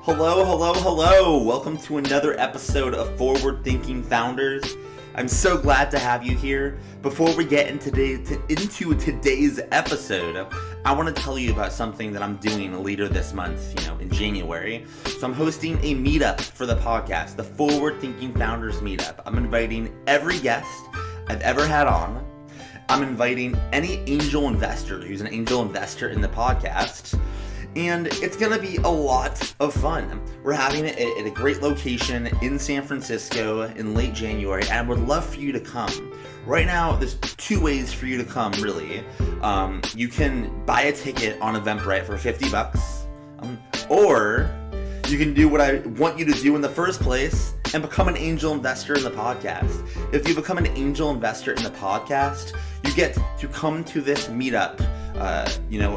Hello, hello, hello! Welcome to another episode of Forward Thinking Founders. I'm so glad to have you here. Before we get into today's episode, I want to tell you about something that I'm doing later this month, in January. So I'm hosting a meetup for the podcast, the Forward Thinking Founders Meetup. I'm inviting every guest I've ever had on. I'm inviting any angel investor who's an angel investor in the podcast. And it's going to be a lot of fun. We're having it at a great location in San Francisco in late January, and I would love for you to come. Right now, there's two ways for you to come, really. You can buy a ticket on Eventbrite for $50, or you can do what I want you to do in the first place and become an angel investor in the podcast. If you become an angel investor in the podcast, you get to come to this meetup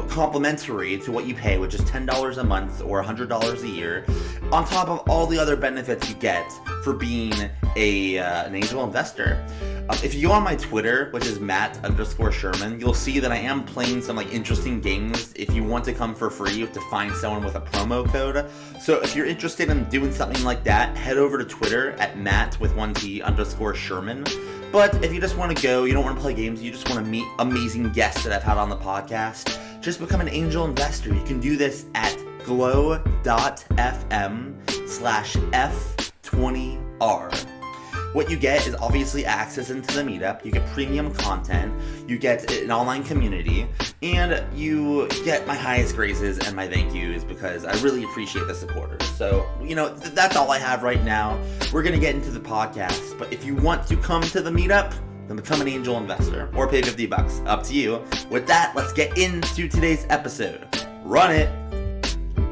complimentary to what you pay, which is $10 a month or $100 a year, on top of all the other benefits you get for being an angel investor. If you go on my Twitter, which is Matt_Sherman, you'll see that I am playing some interesting games. If you want to come for free, you have to find someone with a promo code. So if you're interested in doing something like that, head over to Twitter at Matt_Sherman. But if you just want to go, you don't want to play games, you just want to meet amazing guests that I've had on the podcast, just become an angel investor. You can do this at glow.fm/F20R. What you get is obviously access into the meetup, you get premium content, you get an online community, and you get my highest graces and my thank yous because I really appreciate the supporters. So, that's all I have right now. We're going to get into the podcast, but if you want to come to the meetup, then become an angel investor or pay $50. Up to you. With that, let's get into today's episode. Run it!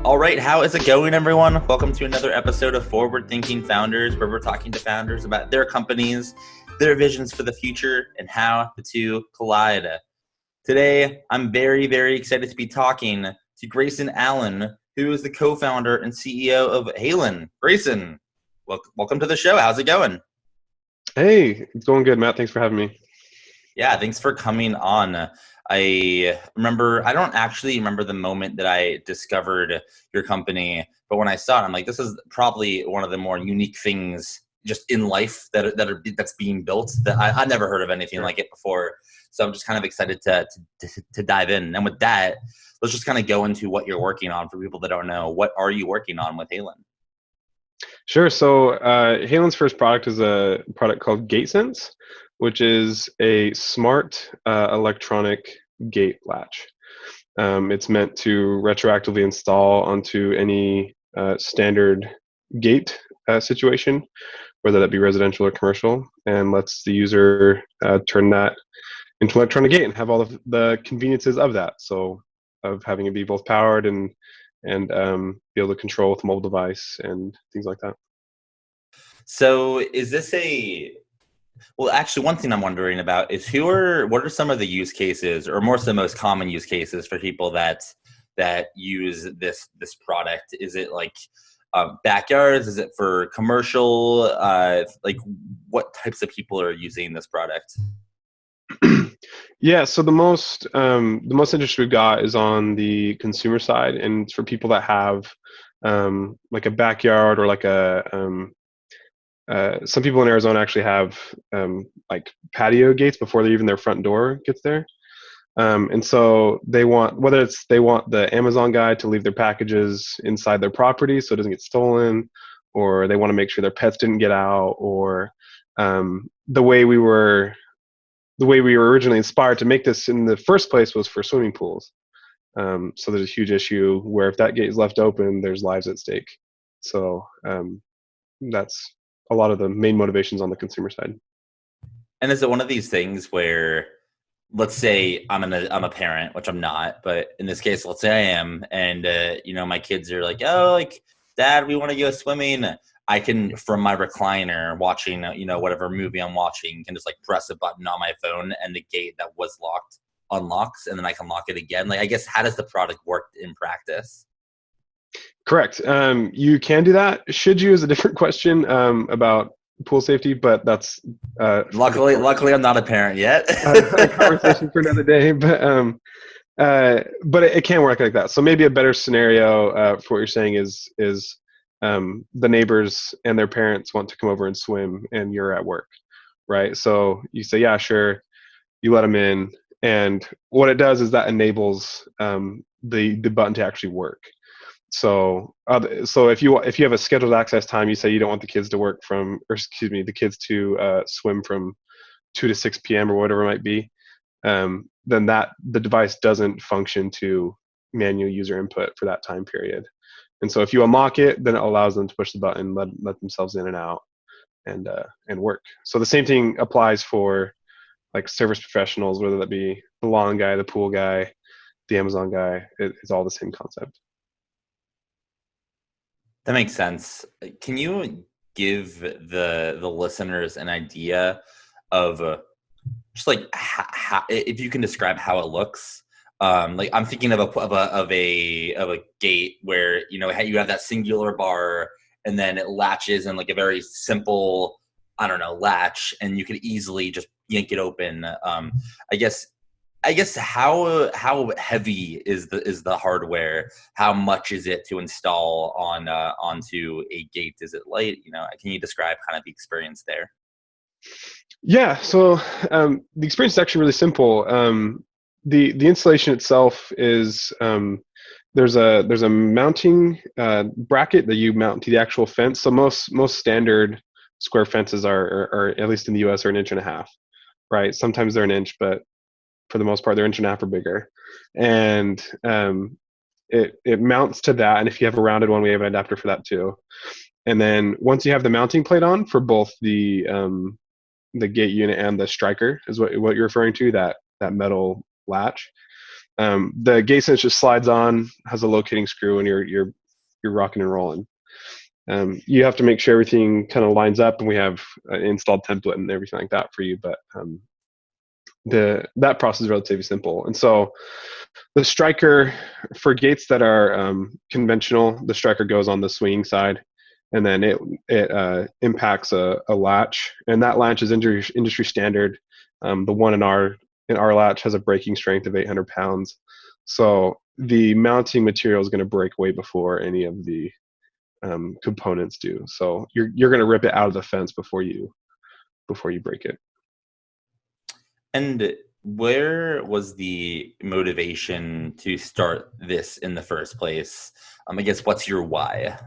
All right, how is it going, everyone? Welcome to another episode of Forward Thinking Founders, where we're talking to founders about their companies, their visions for the future, and how the two collide. Today, I'm very, very excited to be talking to Grayson Allen, who is the co-founder and CEO of Halen. Grayson, welcome to the show. How's it going? Hey, it's going good, Matt. Thanks for having me. Yeah, thanks for coming on. I don't actually remember the moment that I discovered your company, but when I saw it, I'm like, this is probably one of the more unique things just in life that's being built that I never heard of anything like it before. So I'm just kind of excited to dive in. And with that, let's just kind of go into what you're working on for people that don't know. What are you working on with Halen? Sure. So Halen's first product is a product called gatesense, which is a smart electronic gate latch. It's meant to retroactively install onto any standard gate situation, whether that be residential or commercial, and lets the user turn that into an electronic gate and have all of the conveniences of that. So of having it be both powered and be able to control with a mobile device and things like that. So is this well, actually, one thing I'm wondering about is what are some of the use cases, or more so the most common use cases for people that use this product? Is it like backyards? Is it for commercial? What types of people are using this product? Yeah, so the most interest we've got is on the consumer side, and it's for people that have like a backyard or like some people in Arizona actually have like patio gates before their front door gets there. And so they want the Amazon guy to leave their packages inside their property so it doesn't get stolen, or they want to make sure their pets didn't get out, or the way we were originally inspired to make this in the first place was for swimming pools. So there's a huge issue where if that gate is left open, there's lives at stake. So that's a lot of the main motivations on the consumer side. And is it one of these things where, let's say I'm a parent, which I'm not, but in this case, let's say I am, and my kids are like, oh, like, Dad, we want to go swimming. I can, from my recliner, watching whatever movie I'm watching, can just like press a button on my phone, and the gate that was locked unlocks, and then I can lock it again. Like, I guess, how does the product work in practice? Correct. You can do that. Should you is a different question about pool safety, but that's luckily I'm not a parent yet. A conversation for another day. But it can work like that. So maybe a better scenario for what you're saying is the neighbors and their parents want to come over and swim and you're at work, right? So you say, yeah, sure. You let them in. And what it does is that enables the button to actually work. So if you have a scheduled access time, you say you don't want the kids to the kids to swim from 2 to 6 p.m. or whatever it might be, then the device doesn't function to manual user input for that time period. And so if you unlock it, then it allows them to push the button, let themselves in and out, and work. So the same thing applies for like service professionals, whether that be the lawn guy, the pool guy, the Amazon guy. It's all the same concept. That makes sense. Can you give the listeners an idea of just like how, if you can describe how it looks? Like I'm thinking of a gate where you have that singular bar and then it latches in like a very simple, I don't know, latch, and you could easily just yank it open. I guess how heavy is the hardware? How much is it to install onto a gate? Is it light? Can you describe kind of the experience there? Yeah, so the experience is actually really simple. The installation itself is there's a mounting bracket that you mount to the actual fence. So most standard square fences are at least in the U.S. are 1.5 inches, right? Sometimes they're 1 inch, but for the most part they're 1.5 inches or bigger. And it mounts to that. And if you have a rounded one, we have an adapter for that too. And then once you have the mounting plate on for both the gate unit and the striker is what you're referring to, that metal latch. The gatesense just slides on, has a locating screw, and you're rocking and rolling. You have to make sure everything kind of lines up, and we have an installed template and everything like that for you. But that process is relatively simple. And so the striker for gates that are conventional, the striker goes on the swinging side, and then it impacts a latch, and that latch is industry standard. The one in our latch has a breaking strength of 800 pounds, so the mounting material is going to break way before any of the components do. So you're going to rip it out of the fence before you break it. And where was the motivation to start this in the first place? I guess what's your why?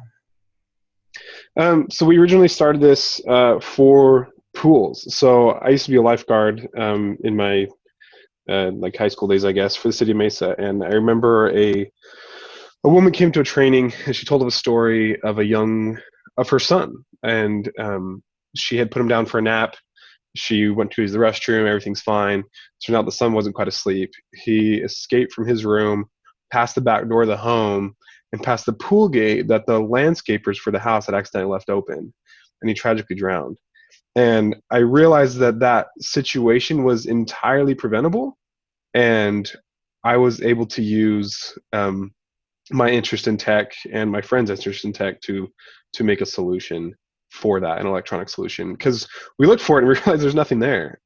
So we originally started this for pools. So I used to be a lifeguard in my like high school days, I guess, for the city of Mesa. And I remember a woman came to a training and she told a story of her son, and she had put him down for a nap. She went to use the restroom. Everything's fine. Turned out the son wasn't quite asleep. He escaped from his room, past the back door of the home, and past the pool gate that the landscapers for the house had accidentally left open, and he tragically drowned. And I realized that situation was entirely preventable, and I was able to use my interest in tech and my friend's interest in tech to make a solution for that, an electronic solution, because we looked for it and we realized there's nothing there.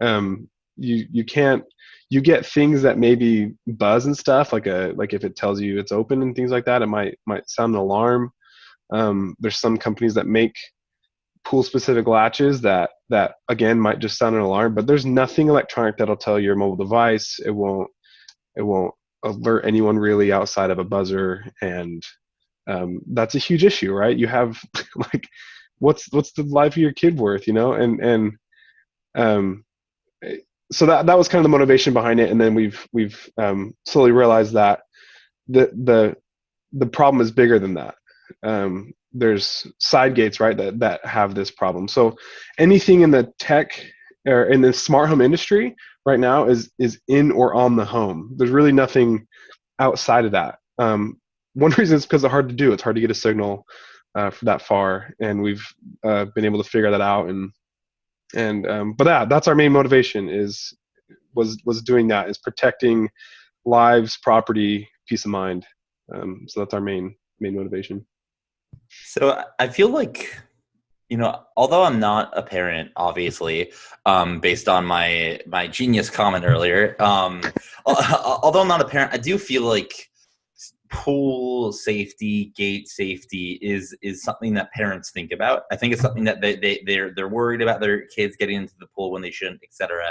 You get things that maybe buzz and stuff, like if it tells you it's open and things like that, it might sound an alarm. There's some companies that make pool specific latches that again might just sound an alarm, but there's nothing electronic that'll tell your mobile device. It won't alert anyone really outside of a buzzer, and that's a huge issue, right? You have like what's the life of your kid worth, and so that was kind of the motivation behind it. And then we've slowly realized that the problem is bigger than that. There's side gates, right, that have this problem. So anything in the tech or in the smart home industry right now is in or on the home. There's really nothing outside of that. One reason is because they're hard to do. It's hard to get a signal for that far, and we've been able to figure that out. But that's our main motivation was doing that, is protecting lives, property, peace of mind. So that's our main motivation. So I feel like, although I'm not a parent, obviously, based on my genius comment earlier, although I'm not a parent, I do feel like pool safety, gate safety is something that parents think about. I think it's something that they're worried about their kids getting into the pool when they shouldn't, etc.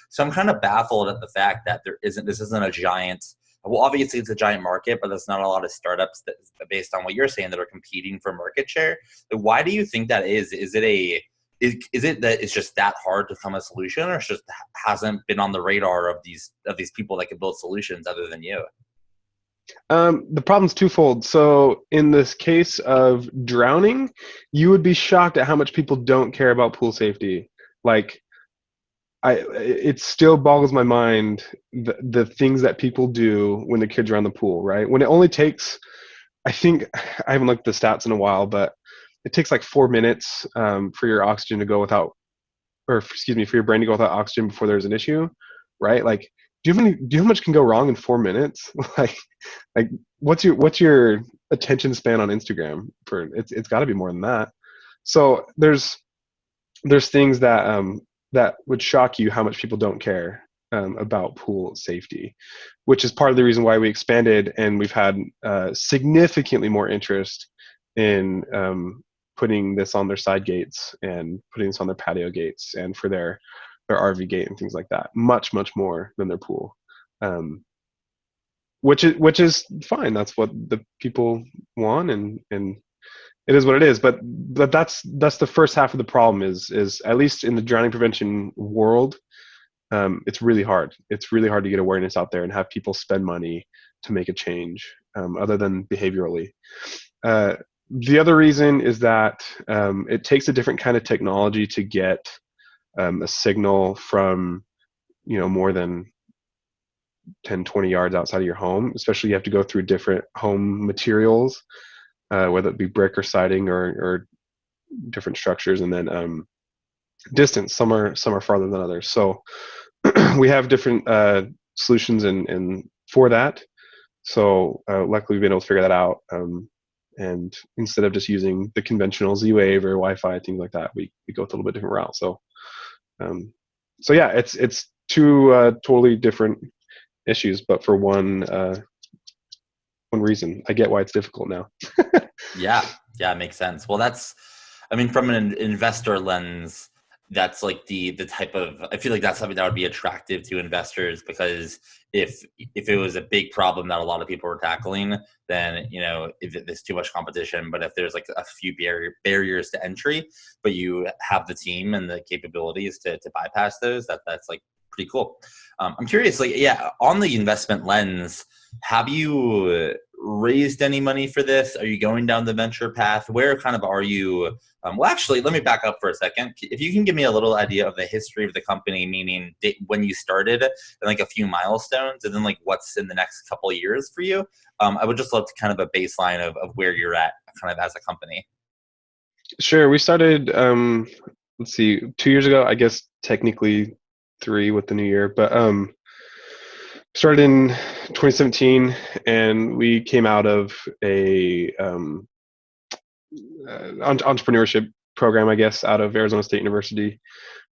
So I'm kind of baffled at the fact that this isn't a giant. Well, obviously it's a giant market, but there's not a lot of startups that, based on what you're saying, that are competing for market share. Why do you think that is? Is it that it's just that hard to come a solution, or it's just hasn't been on the radar of these people that can build solutions other than you? The problem's twofold. So in this case of drowning, you would be shocked at how much people don't care about pool safety. Like, it still boggles my mind the things that people do when the kids are on the pool, right? When it only takes, I think, I haven't looked at the stats in a while, but it takes like 4 minutes for your oxygen to go without, or excuse me, for your brain to go without oxygen before there's an issue, right? Like, do you know how much can go wrong in 4 minutes? like what's your attention span on Instagram? For it's got to be more than that. So there's things that would shock you how much people don't care about pool safety, which is part of the reason why we expanded, and we've had significantly more interest in putting this on their side gates and putting this on their patio gates and for their RV gate and things like that. Much more than their pool, which is fine. That's what the people want, and it is what it is. But that's the first half of the problem. Is at least in the drowning prevention world, it's really hard. It's really hard to get awareness out there and have people spend money to make a change, other than behaviorally. The other reason is that it takes a different kind of technology to get a signal from more than 10, 20 yards outside of your home. Especially, you have to go through different home materials, whether it be brick or siding or different structures, and then distance. Some are farther than others. So we have different solutions and for that. So luckily we've been able to figure that out. And instead of just using the conventional Z-Wave or Wi-Fi, things like that, we go with a little bit different route. So yeah, it's two totally different issues, but for one reason. I get why it's difficult now. Yeah, it makes sense. Well, I mean, from an investor lens, that's like the type of, I feel like that's something that would be attractive to investors, because if it was a big problem that a lot of people were tackling, then if there's too much competition. But if there's like a few barriers to entry, but you have the team and the capabilities to bypass those, that's like pretty cool. I'm curious, like, yeah, on the investment lens, have you raised any money for this? Are you going down the venture path? Where kind of are you? Well, actually, let me back up for a second. If you can give me a little idea of the history of the company, meaning when you started and like a few milestones, and then like what's in the next couple of years for you. I would just love to kind of a baseline of where you're at kind of as a company. Sure. We started, let's see, 2 years ago, I guess technically 3 with the new year, but started in 2017, and we came out of a entrepreneurship program, I guess, out of Arizona State University.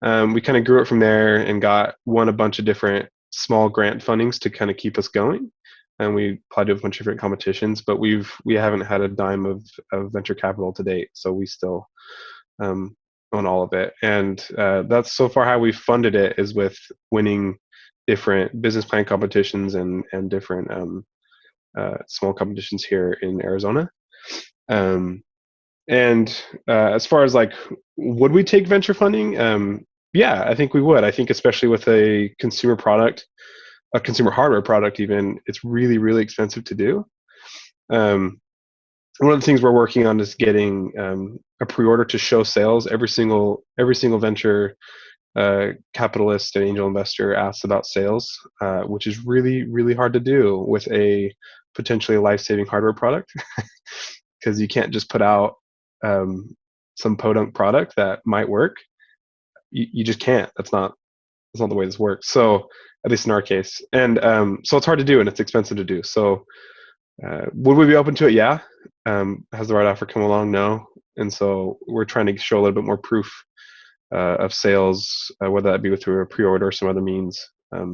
We kind of grew it from there and won a bunch of different small grant fundings to kind of keep us going. And we applied to a bunch of different competitions, but we haven't had a dime of venture capital to date. So we still own all of it. And that's so far how we've funded it, is with winning different business plan competitions and different small competitions here in Arizona. And as far as like, would we take venture funding? Yeah, I think we would. I think especially with a consumer product, a consumer hardware product even, it's really, really expensive to do. One of the things we're working on is getting a pre-order to show sales. Every single venture capitalist and angel investor asks about sales, which is really, really hard to do with a potentially life-saving hardware product, because you can't just put out some podunk product that might work. You just can't. That's not the way this works. So at least in our case, and so it's hard to do and it's expensive to do. So would we be open to it? Yeah. Has the right offer come along? No. And so we're trying to show a little bit more proof of sales, whether that be through a pre-order or some other means, to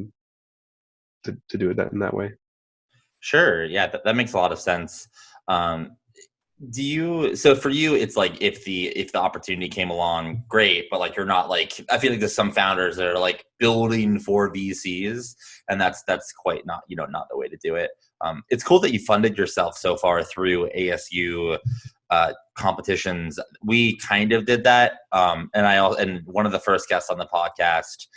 do it in that way. Sure. Yeah, that makes a lot of sense. Um, so for you, it's like if the opportunity came along, great, but like you're not like, I feel like there's some founders that are like building for VCs, and that's quite not, not the way to do it. It's cool that you funded yourself so far through ASU competitions. We kind of did that, and one of the first guests on the podcast,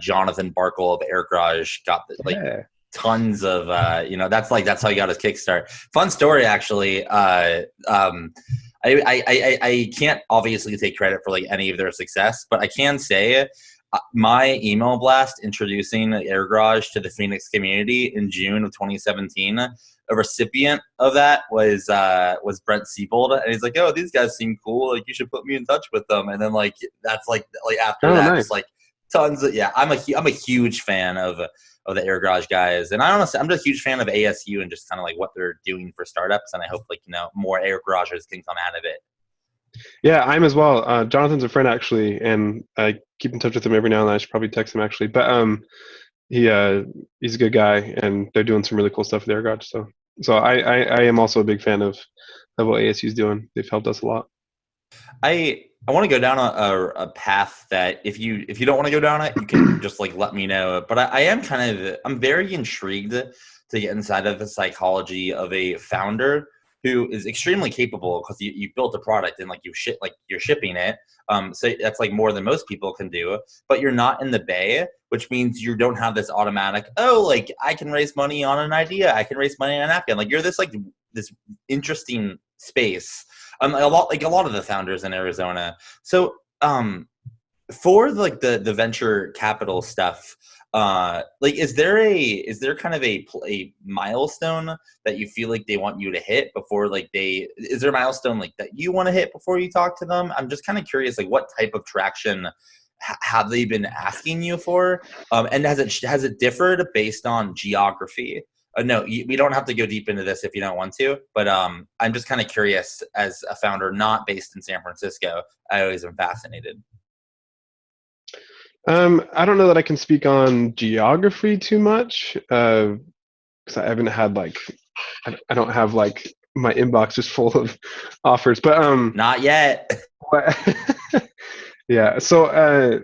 Jonathan Barkle of Air Garage, got like Yeah. tons of that's how he got his kickstart. Fun story, actually. I can't obviously take credit for like any of their success, but I can say my email blast introducing Air Garage to the Phoenix community in June of 2017. A recipient of that was Brent Siebold, and he's like, "Oh, these guys seem cool. Like, you should put me in touch with them." And then that's after Oh, that, nice. just like tons of I'm a huge fan of the Air Garage guys, and I'm just a huge fan of ASU and just kind of like what they're doing for startups, and I hope more Air Garages can come out of it. Yeah, I'm as well. Jonathan's a friend actually, and I keep in touch with him every now and then. I should probably text him actually, but he's a good guy, and they're doing some really cool stuff with their garage. So I am also a big fan of what ASU's doing. They've helped us a lot. I want to go down a path that if you don't want to go down it, you can just like let me know. But I'm very intrigued to get inside of the psychology of a founder who is extremely capable, because you built a product and like you're shipping it. So that's like more than most people can do, but you're not in the Bay, which means you don't have this automatic, oh, like I can raise money on an idea, I can raise money on a napkin. Like you're this interesting space. A lot of the founders in Arizona. So for like the venture capital stuff, like is there kind of a milestone that you feel like they want you to hit before is there a milestone like that you want to hit before you talk to them? I'm just kind of curious, like what type of traction have they been asking you for, and has it differed based on geography? No, we don't have to go deep into this if you don't want to, but I'm just kind of curious as a founder not based in San Francisco. I always am fascinated. I don't know that I can speak on geography too much, because I haven't had I don't have like my inbox is full of offers, but Not yet. yeah. So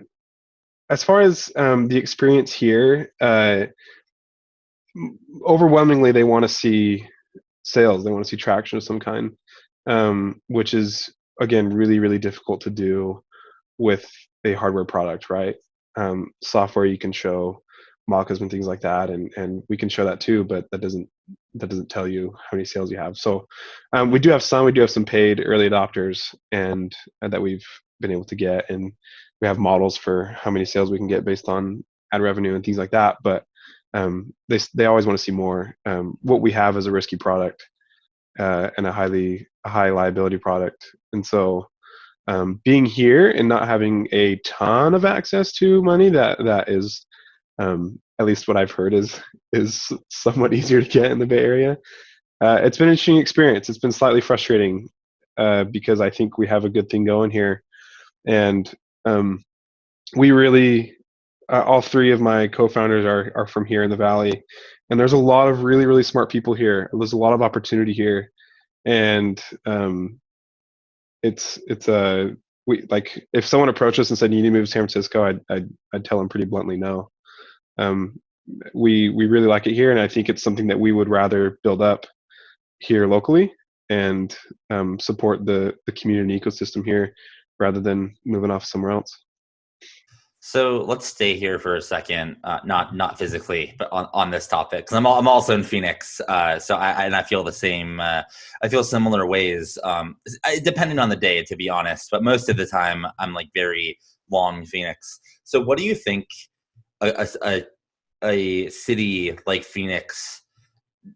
as far as the experience here, overwhelmingly they want to see sales. They want to see traction of some kind, which is again really really difficult to do with a hardware product, right? Software you can show mock-ups and things like that, and we can show that too, but that doesn't tell you how many sales you have. So we do have some paid early adopters, and that we've been able to get, and we have models for how many sales we can get based on ad revenue and things like that. But they always want to see more. What we have is a risky product, and a high liability product, and so being here and not having a ton of access to money that is, at least what I've heard, is somewhat easier to get in the Bay Area. It's been an interesting experience. It's been slightly frustrating, because I think we have a good thing going here, and we really, all three of my co-founders are from here in the Valley, and there's a lot of really really smart people here. There's a lot of opportunity here, and it's a we like if someone approached us and said you need to move to San Francisco, I'd tell them pretty bluntly no. Um, we really like it here, and I think it's something that we would rather build up here locally and support the community ecosystem here rather than moving off somewhere else. So let's stay here for a second, not physically, but on this topic, because I'm also in Phoenix. So I feel the same. I feel similar ways, depending on the day, to be honest. But most of the time, I'm like very long Phoenix. So what do you think a city like Phoenix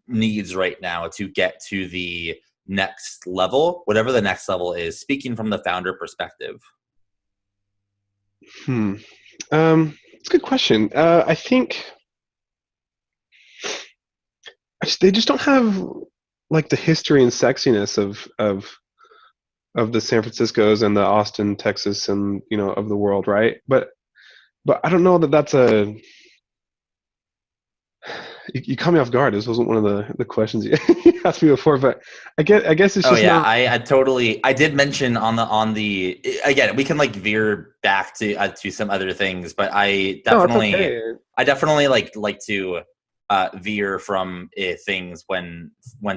needs right now to get to the next level, whatever the next level is? Speaking from the founder perspective. It's a good question. I think they just don't have like the history and sexiness of the San Franciscos and the Austin, Texas, and of the world, right? But I don't know that that's You caught me off guard. This wasn't one of the questions you you asked me before, but I guess it's Oh just yeah, not. I totally I did mention on the again we can like veer back to some other things, but No, it's okay. I definitely like to veer from things when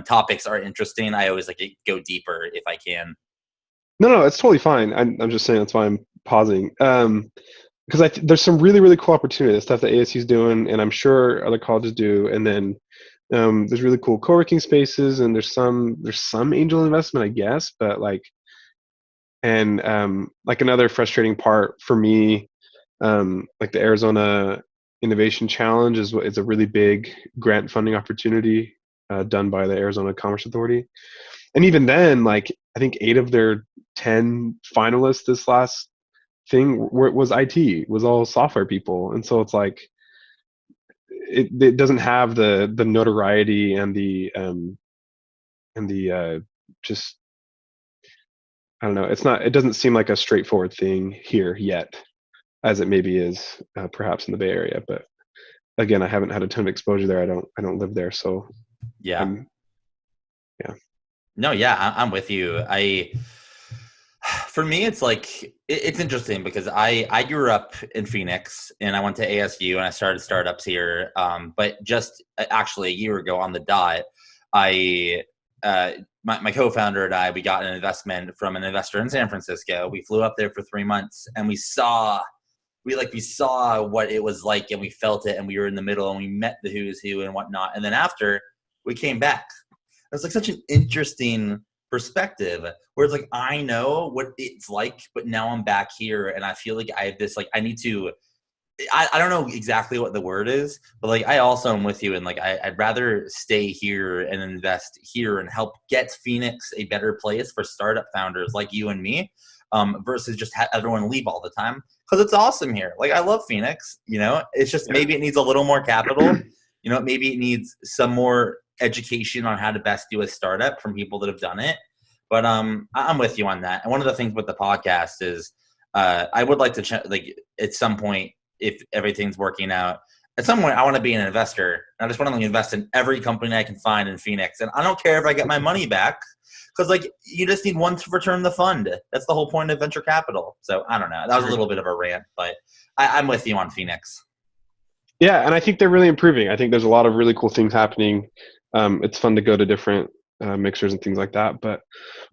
topics are interesting. I always like to go deeper if I can. No, it's totally fine. I'm just saying that's why I'm pausing. Because there's some really really cool opportunity stuff that ASU is doing, and I'm sure other colleges do. And then there's really cool co-working spaces, and there's some angel investment, I guess. But like another frustrating part for me, like the Arizona Innovation Challenge is a really big grant funding opportunity done by the Arizona Commerce Authority. And even then, like I think 8 of their 10 finalists this last thing was IT, was all software people, and so it's like it doesn't have the notoriety and the just I don't know. It doesn't seem like a straightforward thing here yet, as it maybe is perhaps in the Bay Area. But again, I haven't had a ton of exposure there. I don't live there, so Yeah. I'm yeah. No, yeah, I'm with you. For me, it's like it's interesting because I grew up in Phoenix and I went to ASU and I started startups here. But just actually a year ago on the dot, I my co-founder and I we got an investment from an investor in San Francisco. We flew up there for 3 months and we saw what it was like and we felt it and we were in the middle and we met the who's who and whatnot. And then after we came back, it's like such an interesting perspective where it's like I know what it's like, but now I'm back here and I feel like I have this like I need to. I don't know exactly what the word is, but like I also am with you and like I'd rather stay here and invest here and help get Phoenix a better place for startup founders like you and me, versus just have everyone leave all the time because it's awesome here. Like I love Phoenix, it's just Yeah. maybe it needs a little more capital. Maybe it needs some more education on how to best do a startup from people that have done it. But I'm with you on that. And one of the things with the podcast is I would like to like at some point if everything's working out. At some point, I want to be an investor. I just want to invest in every company I can find in Phoenix, and I don't care if I get my money back, because like you just need one to return the fund. That's the whole point of venture capital. So I don't know. That was a Sure. little bit of a rant, but I'm with you on Phoenix. Yeah, and I think they're really improving. I think there's a lot of really cool things happening. It's fun to go to different mixers and things like that, but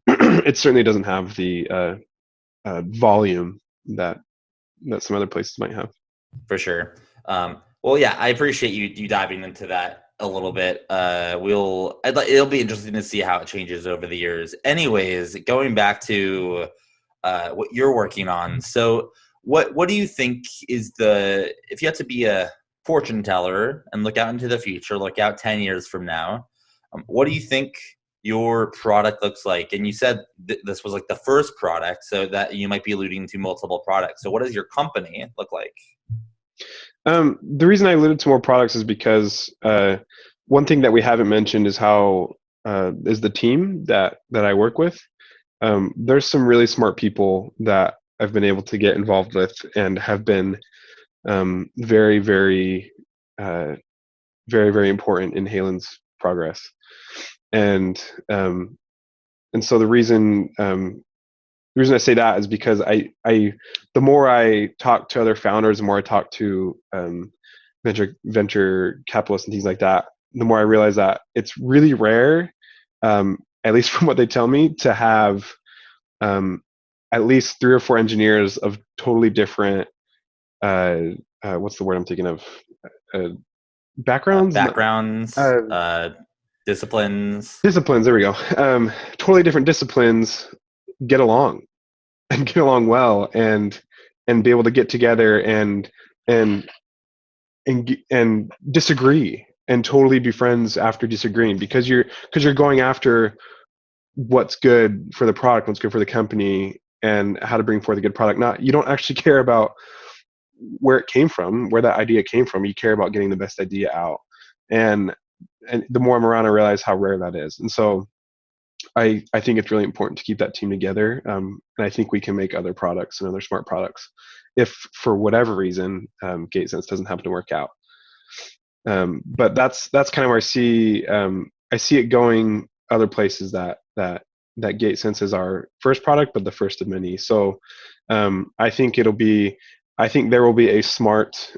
it certainly doesn't have the volume that some other places might have. For sure. Well, yeah, I appreciate you diving into that a little bit. It'll be interesting to see how it changes over the years. Anyways, going back to what you're working on. So, what do you think is if you had to be a fortune teller and look out into the future, look out 10 years from now, what do you think your product looks like? And you said this was like the first product, so that you might be alluding to multiple products. So, what does your company look like? The reason I alluded to more products is because one thing that we haven't mentioned is how is the team that I work with. There's some really smart people that I've been able to get involved with and have been very, very, very, very important in Halen's progress. And so the reason I say that is because the more I talk to other founders, the more I talk to venture capitalists and things like that, the more I realize that it's really rare, at least from what they tell me, to have at least 3 or 4 engineers of totally different what's the word I'm thinking of, backgrounds. Backgrounds, uh, disciplines. Disciplines. There we go. Totally different disciplines get along and get along well, and be able to get together and and disagree and totally be friends after disagreeing, because you're going after what's good for the product, what's good for the company, and how to bring forth a good product. Not You don't actually care about where it came from, where that idea came from. You care about getting the best idea out. And the more I'm around, I realize how rare that is. And so I think it's really important to keep that team together. And I think we can make other products and other smart products if for whatever reason, gatesense doesn't happen to work out. But that's kind of where I see it going other places that gatesense is our first product, but the first of many. So I think I think there will be a smart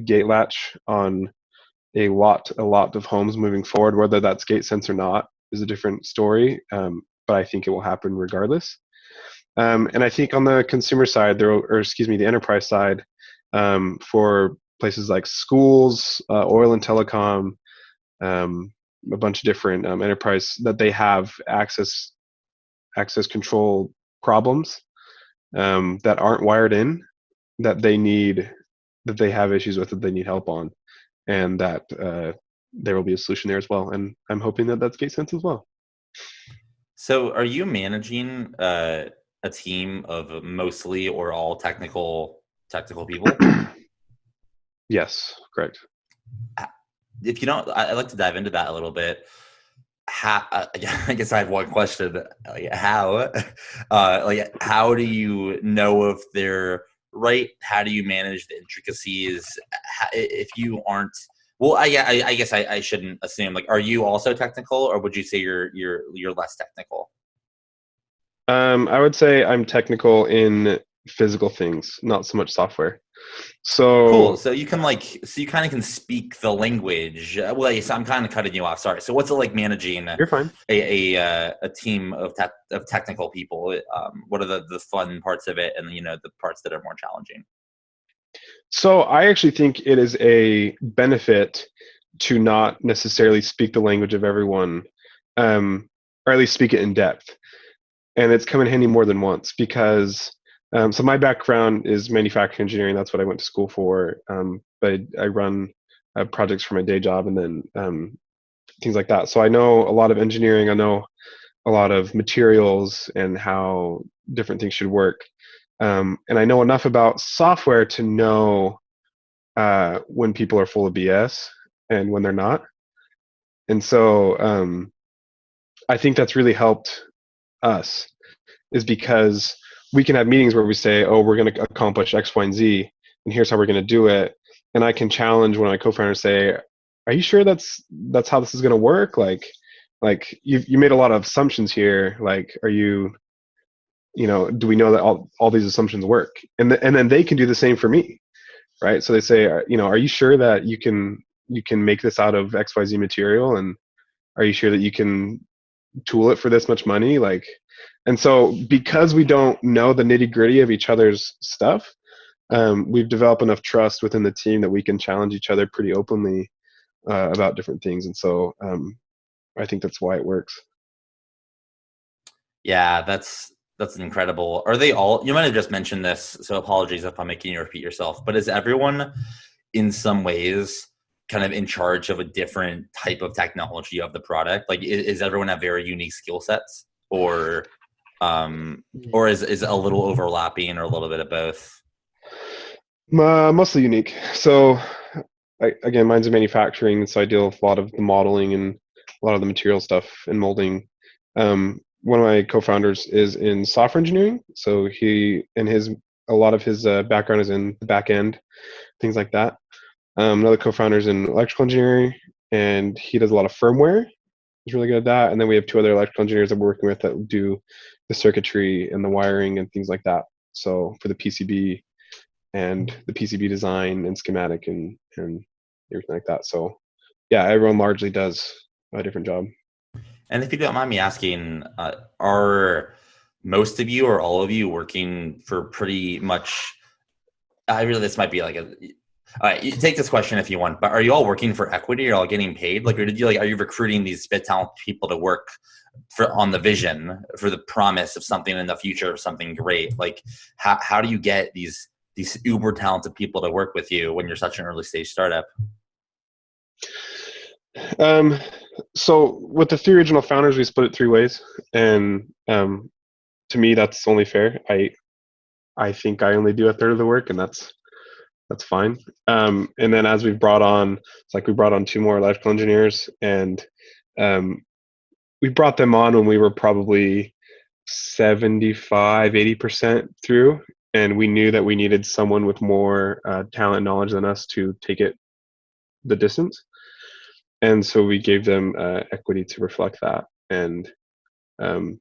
gate latch on a lot of homes moving forward. Whether that's gatesense or not is a different story, but I think it will happen regardless. And I think on the consumer side, or excuse me, the enterprise side, for places like schools, oil and telecom, um, a bunch of different enterprise that they have access control problems that aren't wired in, that they have issues with, that they need help on, and that there will be a solution there as well. And I'm hoping that that's gatesense as well. So, are you managing a team of mostly or all technical people? Yes, correct. If you don't, I'd like to dive into that a little bit. How, I guess I have one question. Like how do you know if they're right? How do you manage the intricacies? If you aren't, well, I guess I shouldn't assume. Like, are you also technical, or would you say you're less technical? I would say I'm technical in physical things, not so much software. Cool. So So you can so you kind of can speak the language. Well, yes, I'm kind of cutting you off. Sorry. So what's it like managing you're fine. a team of technical people? What are the fun parts of it, and the parts that are more challenging? So I actually think it is a benefit to not necessarily speak the language of everyone, or at least speak it in depth. And it's come in handy more than once because so my background is manufacturing engineering. That's what I went to school for. But I run projects for my day job, and then things like that. So I know a lot of engineering. I know a lot of materials and how different things should work. And I know enough about software to know when people are full of BS and when they're not. And so I think that's really helped us, is because we can have meetings where we say, oh, we're going to accomplish X, Y, and Z, and here's how we're going to do it. And I can challenge one of my co-founders, say, are you sure that's how this is going to work? Like you made a lot of assumptions here. Like, are you, do we know that all these assumptions work? And then they can do the same for me, right? So they say, are you sure that you can make this out of XYZ material, and are you sure that you can tool it for this much money? Like, and so because we don't know the nitty gritty of each other's stuff, we've developed enough trust within the team that we can challenge each other pretty openly about different things. And so I think that's why it works. Yeah, that's incredible. Are they all? You might have just mentioned this, so apologies if I'm making you repeat yourself. But is everyone, in some ways, kind of in charge of a different type of technology of the product? Like, is everyone have very unique skill sets, or is it a little overlapping, or a little bit of both? Mostly unique. So again, mine's in manufacturing, so I deal with a lot of the modeling and a lot of the material stuff and molding. One of my co-founders is in software engineering, so a lot of his background is in the back end, things like that. Another co-founder is in electrical engineering, and he does a lot of firmware. He's really good at that. And then we have two other electrical engineers that we're working with that do the circuitry and the wiring and things like that. So for the PCB and the PCB design and schematic and everything like that. So yeah, everyone largely does a different job. And if you don't mind me asking, are most of you or all of you working for pretty much? I really, this might be like a. All right, you take this question if you want, but are you all working for equity? Or all getting paid? Like, or did you are you recruiting these spit talent people to work on the vision, for the promise of something in the future, of something great? Like, how do you get these uber talented people to work with you when you're such an early stage startup? Um, so with the three original founders, we split it three ways, and to me, that's only fair. I think I only do a third of the work, and that's fine. And then as we've brought on, it's like we brought on two more electrical engineers, and um, we brought them on when we were probably 75-80% through, and we knew that we needed someone with more talent knowledge than us to take it the distance. And so we gave them equity to reflect that. Um,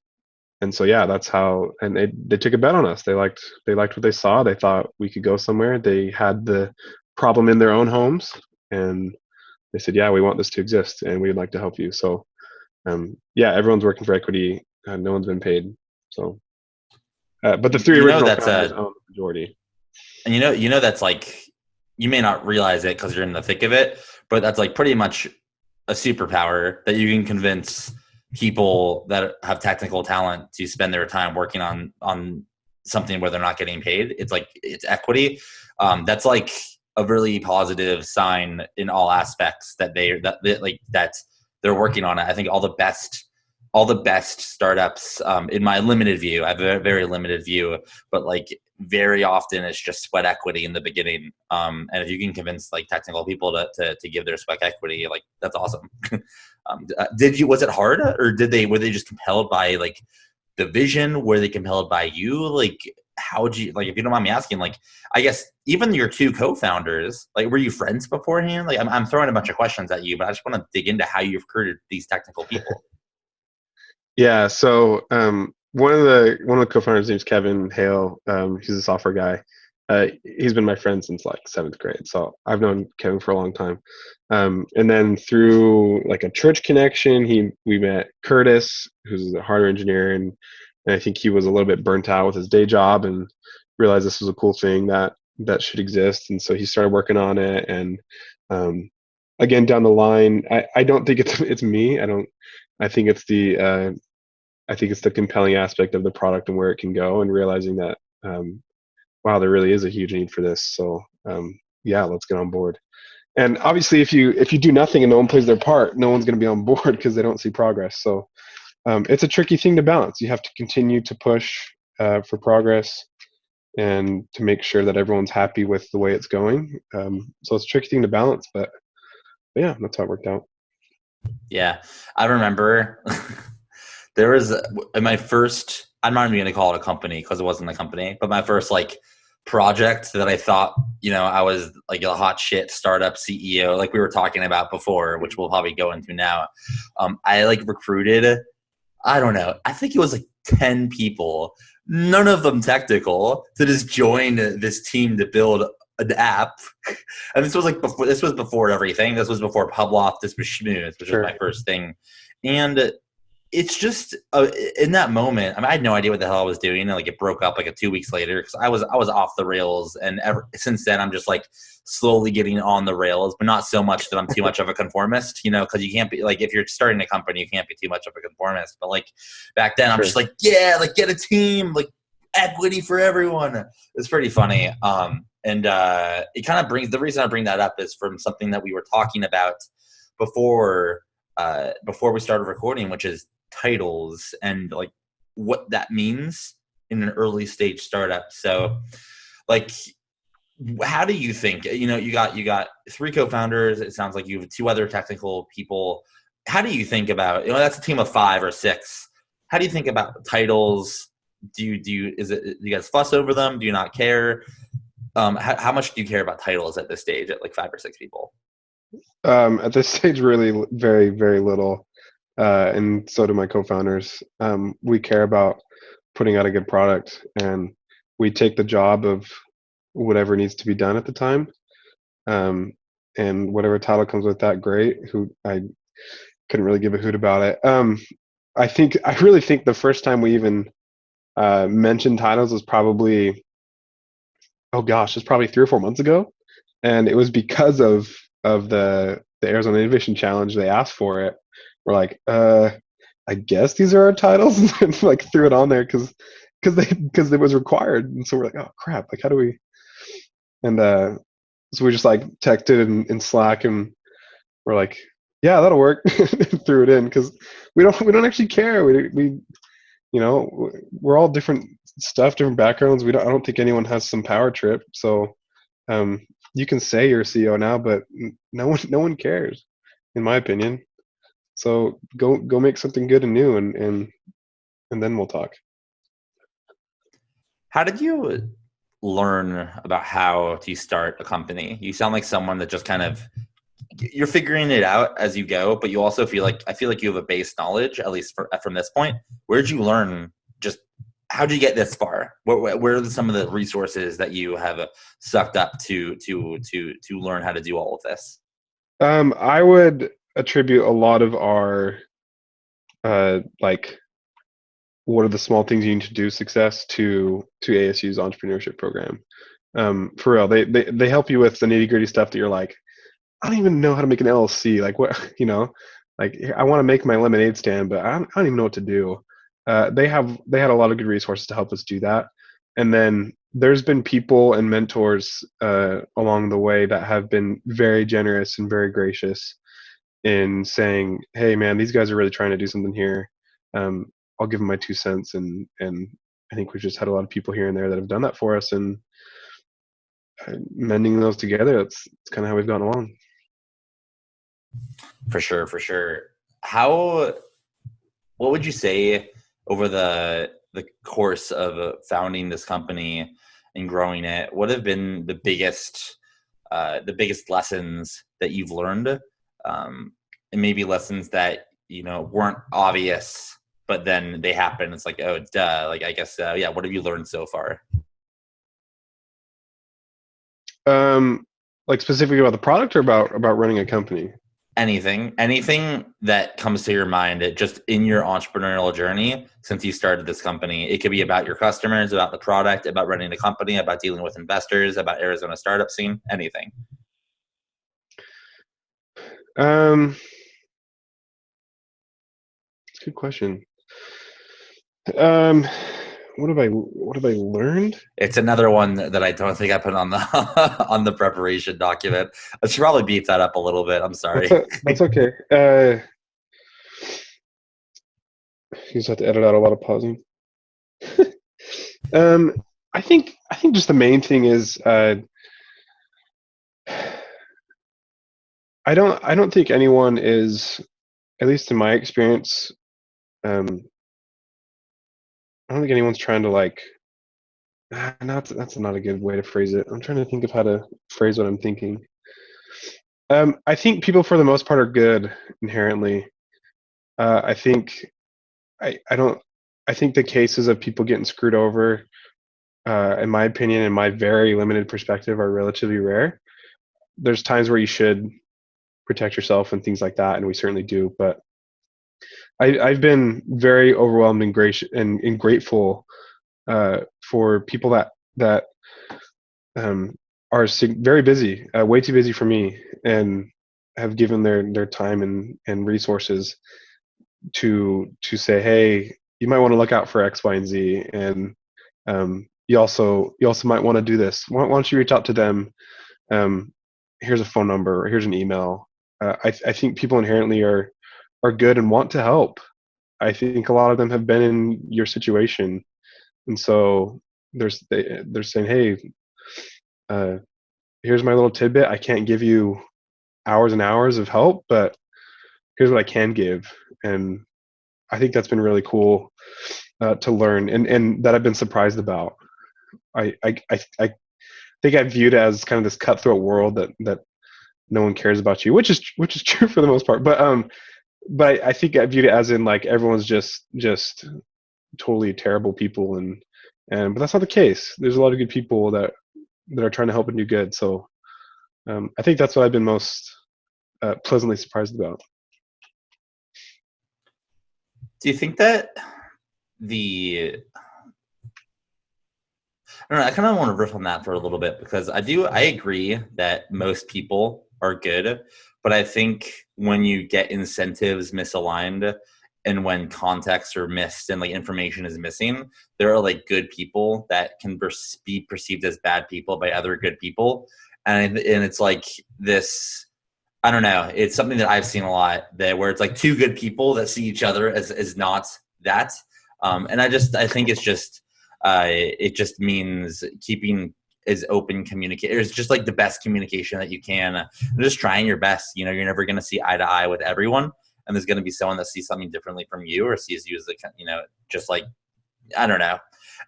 and so yeah, that's how. And they took a bet on us. They liked what they saw. They thought we could go somewhere. They had the problem in their own homes, and they said, yeah, we want this to exist, and we'd like to help you. So yeah, everyone's working for equity. No one's been paid. So, but the three You know original that's founders a own the majority. and that's like, you may not realize it because you're in the thick of it, but that's like pretty much a superpower that you can convince people that have technical talent to spend their time working on something where they're not getting paid. It's like, it's equity. That's like a really positive sign in all aspects that that they're working on it. I think all the best startups, in my limited view, I have a very limited view, but like very often it's just sweat equity in the beginning. And if you can convince like technical people to give their sweat equity, like that's awesome. Was it hard, or were they just compelled by like the vision? Were they compelled by you? Like, how would you, like, if you don't mind me asking, like, I guess even your two co-founders, like, were you friends beforehand? Like, I'm throwing a bunch of questions at you, but I just want to dig into how you've recruited these technical people. Yeah. So one of the co-founders' name's Kevin Hale. He's a software guy. He's been my friend since like seventh grade, so I've known Kevin for a long time. And then through like a church connection, we met Curtis, who's a hardware engineer, and I think he was a little bit burnt out with his day job and realized this was a cool thing that should exist, and so he started working on it. And again, down the line, I don't think it's me. I think it's the compelling aspect of the product and where it can go, and realizing that wow, there really is a huge need for this. So yeah, let's get on board. And obviously, if you do nothing and no one plays their part, no one's going to be on board because they don't see progress. So it's a tricky thing to balance. You have to continue to push for progress and to make sure that everyone's happy with the way it's going. So it's a tricky thing to balance, but yeah, that's how it worked out. Yeah, I remember there was in my first, I'm not even going to call it a company because it wasn't a company, but my first like project that I thought, I was like a hot shit startup CEO, like we were talking about before, which we'll probably go into now. I like recruited, I don't know, I think it was like 10 people, none of them technical, to just join this team to build an app. And this was before everything. This was before Publoff. This was Schmooze, which was Sure. my first thing. And it's just in that moment, I mean, I had no idea what the hell I was doing. And like, it broke up like 2 weeks later because I was off the rails. And since then, I'm just like slowly getting on the rails, but not so much that I'm too much of a conformist, because you can't be like, if you're starting a company, you can't be too much of a conformist. But like back then, I'm Sure. just like, yeah, like get a team, like equity for everyone. It's pretty funny. And it kind of brings, the reason I bring that up is from something that we were talking about before we started recording, which is titles and like what that means in an early stage startup. So like, how do you think, you got three co-founders, it sounds like you have two other technical people. How do you think about, that's a team of 5 or 6. How do you think about titles? Do you guys fuss over them? Do you not care? How much do you care about titles at this stage at like 5 or 6 people? At this stage, really, very, very little. And so do my co-founders. We care about putting out a good product, and we take the job of whatever needs to be done at the time. And whatever title comes with that, great. Who I couldn't really give a hoot about it. I really think the first time we even mentioned titles was probably, oh gosh, it's probably 3 or 4 months ago, and it was because of the Arizona Innovation Challenge. They asked for it. We're like, I guess these are our titles, and like threw it on there because it was required. And so we're like, oh crap, like how do we? And so we just like texted in Slack, and we're like, yeah, that'll work. Threw it in because we don't actually care. We we're all different stuff, different backgrounds. I don't think anyone has some power trip. So you can say you're a CEO now, but no one cares, in my opinion. So go make something good and new, and then we'll talk. How did you learn about how to start a company? You sound like someone that just kind of you're figuring it out as you go, but you also I feel like you have a base knowledge, at least from this point. Where'd you learn? Just how'd you get this far? Where are some of the resources that you have sucked up to learn how to do all of this? I would attribute a lot of our like what are the small things you need to do success to ASU's entrepreneurship program. For real, they help you with the nitty gritty stuff that you're like, I don't even know how to make an LLC. Like what, like I want to make my lemonade stand, but I don't even know what to do. They had a lot of good resources to help us do that. And then there's been people and mentors along the way that have been very generous and very gracious in saying, "Hey, man, these guys are really trying to do something here. I'll give them my 2 cents." And I think we've just had a lot of people here and there that have done that for us, and mending those together. That's kind of how we've gone along. For sure, for sure. What would you say over the course of founding this company and growing it? What have been the biggest lessons that you've learned, and maybe lessons that weren't obvious, but then they happen? It's like, oh, duh. Like, I guess, yeah. What have you learned so far? Like specifically about the product or about running a company? Anything that comes to your mind, just in your entrepreneurial journey since you started this company. It could be about your customers, about the product, about running a company, about dealing with investors, about Arizona startup scene, anything. That's a good question. What have I learned? It's another one that I don't think I put on the on the preparation document. I should probably beat that up a little bit. I'm sorry. That's okay. You just have to edit out a lot of pausing. I think just the main thing is I don't think anyone is, at least in my experience, I don't think anyone's trying to like. That's not a good way to phrase it. I'm trying to think of how to phrase what I'm thinking. I think people for the most part are good inherently. I think I don't. I think the cases of people getting screwed over, in my opinion, in my very limited perspective, are relatively rare. There's times where you should protect yourself and things like that, and we certainly do. But I've been very overwhelmed and gracious and grateful for people that are very busy, way too busy for me, and have given their time and resources to say, hey, you might want to look out for X, Y, and Z, and you also might want to do this. Why don't you reach out to them? Here's a phone number, or here's an email. I think people inherently are good and want to help. I think a lot of them have been in your situation, and so they're saying, hey, here's my little tidbit. I can't give you hours and hours of help, but here's what I can give. And I think that's been really cool to learn, and that I've been surprised about. I think I viewed it as kind of this cutthroat world that no one cares about you, which is true for the most part. But I think I viewed it as in like everyone's just totally terrible people, and but that's not the case. There's a lot of good people that are trying to help and do good. So I think that's what I've been most pleasantly surprised about. Do you think that I don't know, I kind of want to riff on that for a little bit, because I agree that most people are good, but I think when you get incentives misaligned and when context are missed and like information is missing, there are like good people that can be perceived as bad people by other good people. And it's like this, I don't know, it's something that I've seen a lot, that where it's like two good people that see each other as not that. And I think it's just, it just means keeping as open communication. It's just like the best communication that you can. Just trying your best. You're never going to see eye to eye with everyone, and there's going to be someone that sees something differently from you, or sees you as just like, I don't know.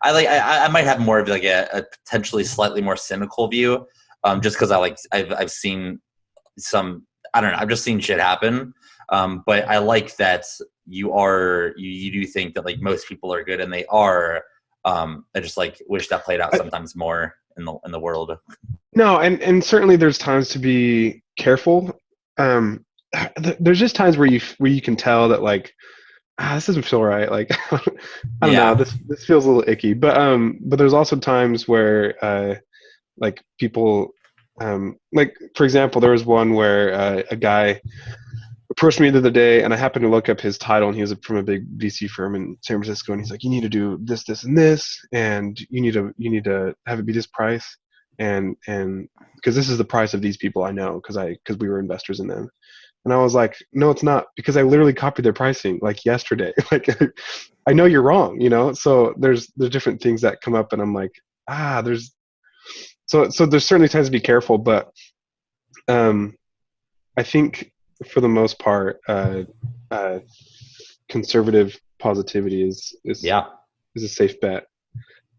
I might have more of like a potentially slightly more cynical view, just because I've seen some I don't know. I've just seen shit happen. But I like that you do think that like most people are good, and they are. I just like wish that played out sometimes more in the world. No, and certainly there's times to be careful. There's just times where you can tell that like, this doesn't feel right. Like, I don't know, this feels a little icky. But there's also times where like people, like for example, there was one where a guy approached me the other day, and I happened to look up his title, and he was from a big VC firm in San Francisco, and he's like, you need to do this, this, and this, and you need to have it be this price, and because this is the price of these people I know, because we were investors in them. And I was like, no, it's not, because I literally copied their pricing like yesterday. Like, I know you're wrong, So there's different things that come up, and I'm like, there's so there's certainly times to be careful, but I think for the most part, conservative positivity is a safe bet.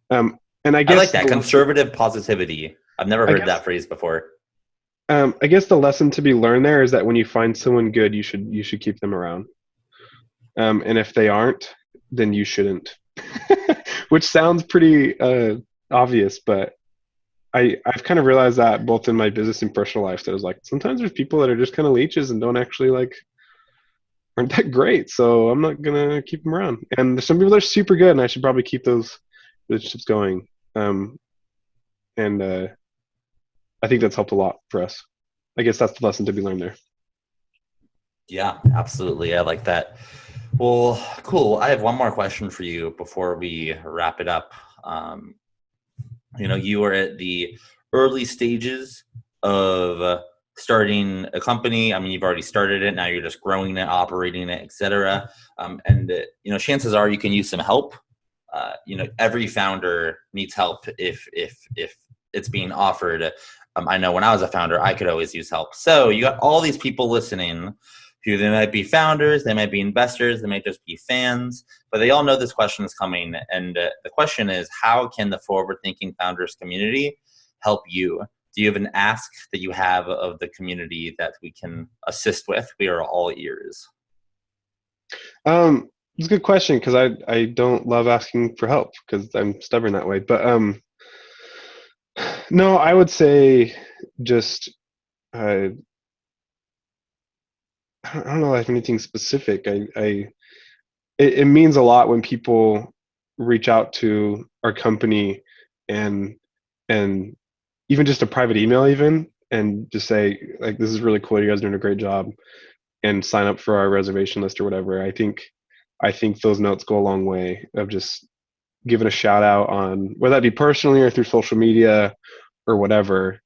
And I guess I like that conservative positivity. I've never heard that phrase before. I guess the lesson to be learned there is that when you find someone good, you should keep them around. And if they aren't, then you shouldn't. Which sounds pretty obvious, but I've kind of realized that both in my business and personal life, that I was like, sometimes there's people that are just kind of leeches and don't actually aren't that great. So I'm not going to keep them around. And there's some people that are super good, and I should probably keep those relationships going. And I think that's helped a lot for us. I guess that's the lesson to be learned there. Yeah, absolutely. I like that. Well, cool. I have one more question for you before we wrap it up. You are at the early stages of starting a company. I mean, you've already started it. Now you're just growing it, operating it, etc. And chances are you can use some help. Every founder needs help if it's being offered. I know when I was a founder, I could always use help. So you got all these people listening who they might be founders, they might be investors, they might just be fans, but they all know this question is coming. And the question is, how can the forward-thinking founders community help you? Do you have an ask that you have of the community that we can assist with? We are all ears. It's a good question, because I don't love asking for help because I'm stubborn that way. But no, I would say just I don't know if anything specific. It means a lot when people reach out to our company and even just a private email and just say, like, this is really cool, you guys are doing a great job, and sign up for our reservation list or whatever. I think those notes go a long way of just giving a shout out on, whether that be personally or through social media or whatever.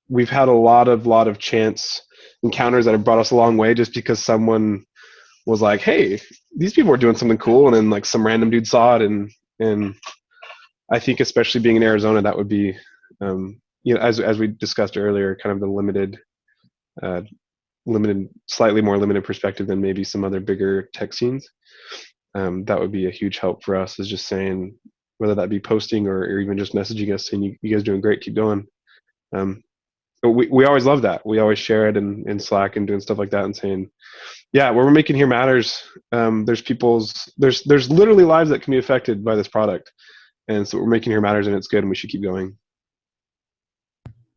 We've had a lot of chance encounters that have brought us a long way, just because someone was like, hey, these people are doing something cool, and then like some random dude saw it, and I think especially being in Arizona, that would be as we discussed earlier, kind of the slightly more limited perspective than maybe some other bigger tech scenes. That would be a huge help for us, is just saying, whether that be posting or even just messaging us saying, you guys are doing great, keep going. But we always love that. We always share it in Slack and doing stuff like that, and saying, yeah, what we're making here matters. There's literally lives that can be affected by this product. And so what we're making here matters, and it's good, and we should keep going.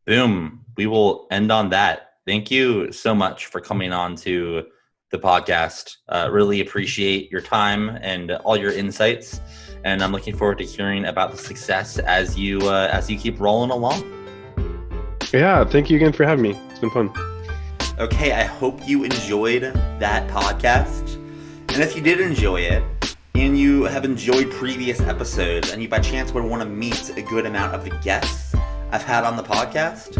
Boom. We will end on that. Thank you so much for coming on to the podcast. Really appreciate your time and all your insights. And I'm looking forward to hearing about the success as you keep rolling along. Yeah, thank you again for having me. It's been fun. Okay, I hope you enjoyed that podcast. And if you did enjoy it, and you have enjoyed previous episodes, and you by chance would want to meet a good amount of the guests I've had on the podcast,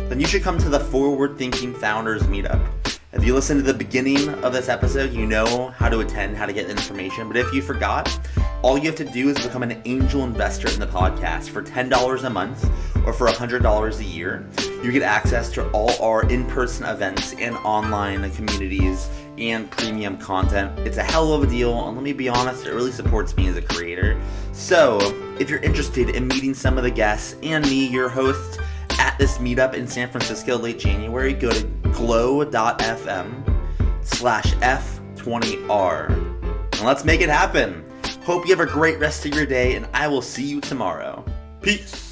then you should come to the Forward Thinking Founders Meetup. If you listen to the beginning of this episode, you know how to attend, how to get information. But if you forgot, all you have to do is become an angel investor in the podcast for $10 a month or for $100 a year. You get access to all our in-person events and online communities and premium content. It's a hell of a deal, and let me be honest, it really supports me as a creator. So if you're interested in meeting some of the guests and me, your host, at this meetup in San Francisco late January, go to glow.fm/F20R. And let's make it happen. Hope you have a great rest of your day, and I will see you tomorrow. Peace.